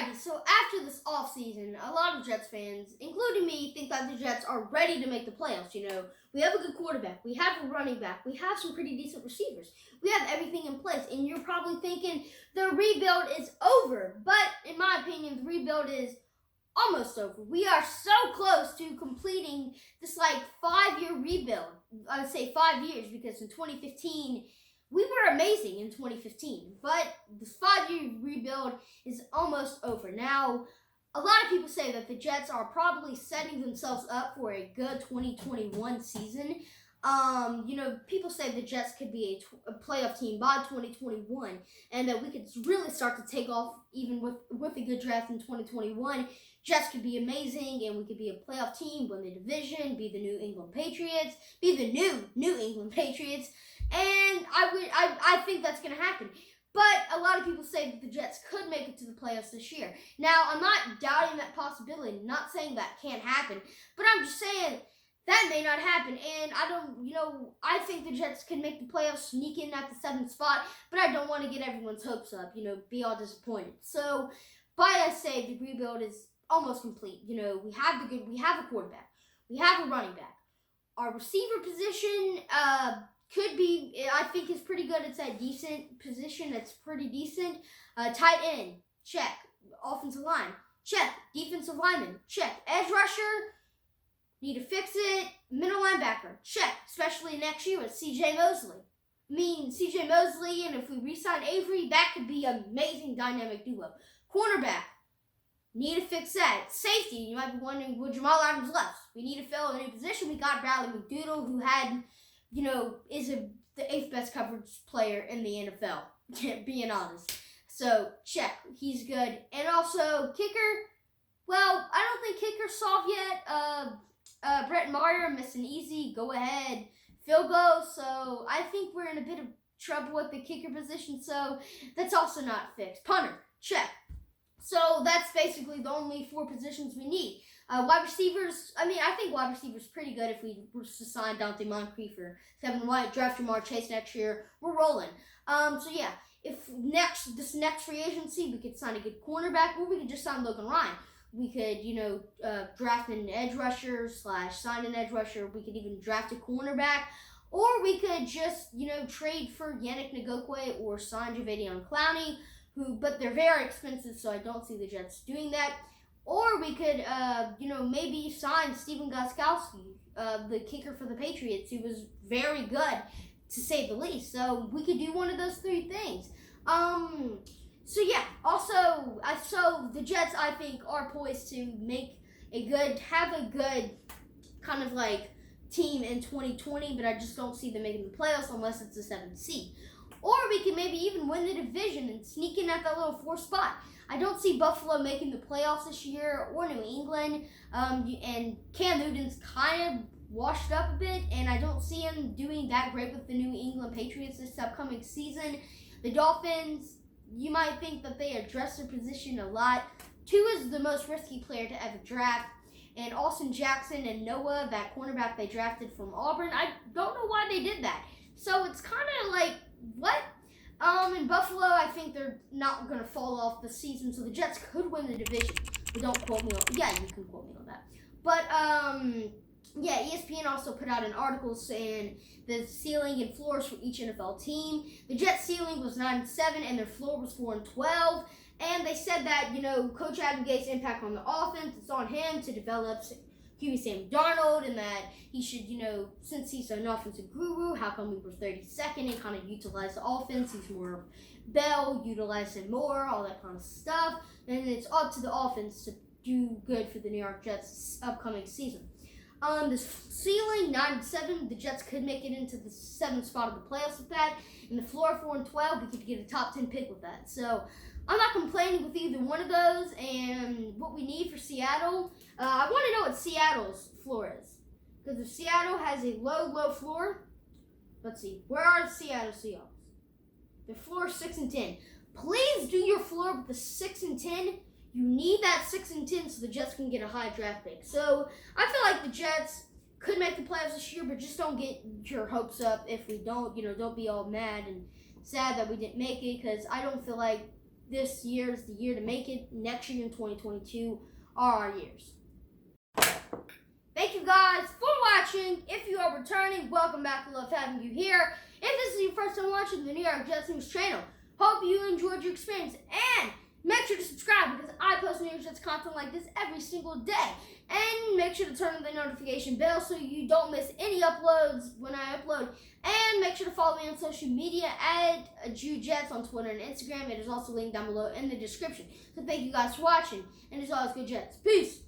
Alrighty, so after this offseason, a lot of Jets fans, including me, think that the Jets are ready to make the playoffs. We have a good quarterback, we have a running back, we have some pretty decent receivers, we have everything in place, and you're probably thinking the rebuild is over. But in my opinion, the rebuild is almost over. We are so close to completing this 5-year rebuild. I would say 5 years because in 2015 we were amazing in 2015, but this 5-year rebuild is almost over. Now, a lot of people say that the Jets are probably setting themselves up for a good 2021 season. People say the Jets could be a playoff team by 2021, and that we could really start to take off even with a good draft in 2021. Jets could be amazing, and we could be a playoff team, win the division, be the New England Patriots, be the New England Patriots, and I think that's going to happen. But a lot of people say that the Jets could make it to the playoffs this year. Now, I'm not doubting that possibility, not saying that can't happen, but I'm just saying that may not happen. And I think the Jets can make the playoffs, sneak in at the 7th spot, but I don't want to get everyone's hopes up, be all disappointed. So, I say the rebuild is almost complete. We have a quarterback, we have a running back. Our receiver position, could be, I think, is pretty good. It's a decent position. It's pretty decent. Tight end, check. Offensive line, check. Defensive lineman, check. Edge rusher, need to fix it. Middle linebacker, check. Especially next year with C.J. Mosley. C.J. Mosley, and if we re-sign Avery, that could be an amazing dynamic duo. Cornerback, need to fix that. Safety, you might be wondering, would Jamal Adams left? We need to fill a new position. We got Bradley McDougald, who had is the 8th best coverage player in the NFL, being honest. So, check. He's good. And also, kicker, well, I don't think kicker's solved yet. Brett Maher missed an easy go-ahead field goal, so I think we're in a bit of trouble with the kicker position, so that's also not fixed. Punter, check. So, that's basically the only 4 positions we need. Wide receivers, I think wide receivers pretty good if we were to sign Dante Moncrief or Kevin White, draft Jamar Chase next year. We're rolling. If this next free agency we could sign a good cornerback, or we could just sign Logan Ryan. We could, draft an edge rusher / sign an edge rusher. We could even draft a cornerback. Or we could just, trade for Yannick Ngakoue or sign Jadeveon Clowney, but they're very expensive, so I don't see the Jets doing that. Or we could, maybe sign Stephen Gostkowski, the kicker for the Patriots, who was very good, to say the least. So we could do one of those 3 things. So the Jets, I think, are poised to have a good kind of team in 2020, but I just don't see them making the playoffs unless it's a 7th seed. Or we can maybe even win the division and sneak in at that little 4th spot. I don't see Buffalo making the playoffs this year, or New England, and Cam Newton's kind of washed up a bit, and I don't see him doing that great with the New England Patriots this upcoming season. The Dolphins, you might think that they address their position a lot. Tua is the most risky player to ever draft, and Austin Jackson and Noah, that cornerback they drafted from Auburn, I don't know why they did that. So it's kind of what? In Buffalo, I think they're not going to fall off the season, so the Jets could win the division. But don't quote me on that. Yeah, you can quote me on that. But, ESPN also put out an article saying the ceiling and floors for each NFL team. The Jets' ceiling was 9-7, and their floor was 4-12. And they said that, Coach Adam Gates' impact on the offense, it's on him to develop QB Sam Darnold, and that he should, since he's an offensive guru, how come we were 32nd and kind of utilize the offense? He's more Bell, utilize him more, all that kind of stuff. And it's up to the offense to do good for the New York Jets upcoming season. This ceiling, 9-7, the Jets could make it into the 7th spot of the playoffs with that. And the floor, 4-12, we could get a top 10 pick with that. So I'm not complaining with either one of those. And what we need for Seattle, I want to know what Seattle's floor is. Because if Seattle has a low floor, let's see, where are the Seattle Seahawks? Their floor is 6-10. Please do your floor with the 6-10. You need that 6-10 so the Jets can get a high draft pick. So I feel like the Jets could make the playoffs this year, but just don't get your hopes up if we don't. Don't be all mad and sad that we didn't make it, because I don't feel like this year is the year to make it. Next year in 2022 are our years. Thank you guys for watching. If you are returning, welcome back. We love having you here. If this is your first time watching the New York Jets News channel, hope you enjoyed your experience. And make sure to subscribe because I post New York Jets content like this every single day. And make sure to turn on the notification bell so you don't miss any uploads when I upload. And make sure to follow me on social media at JewJets on Twitter and Instagram. It is also linked down below in the description. So thank you guys for watching. And as always, good Jets. Peace.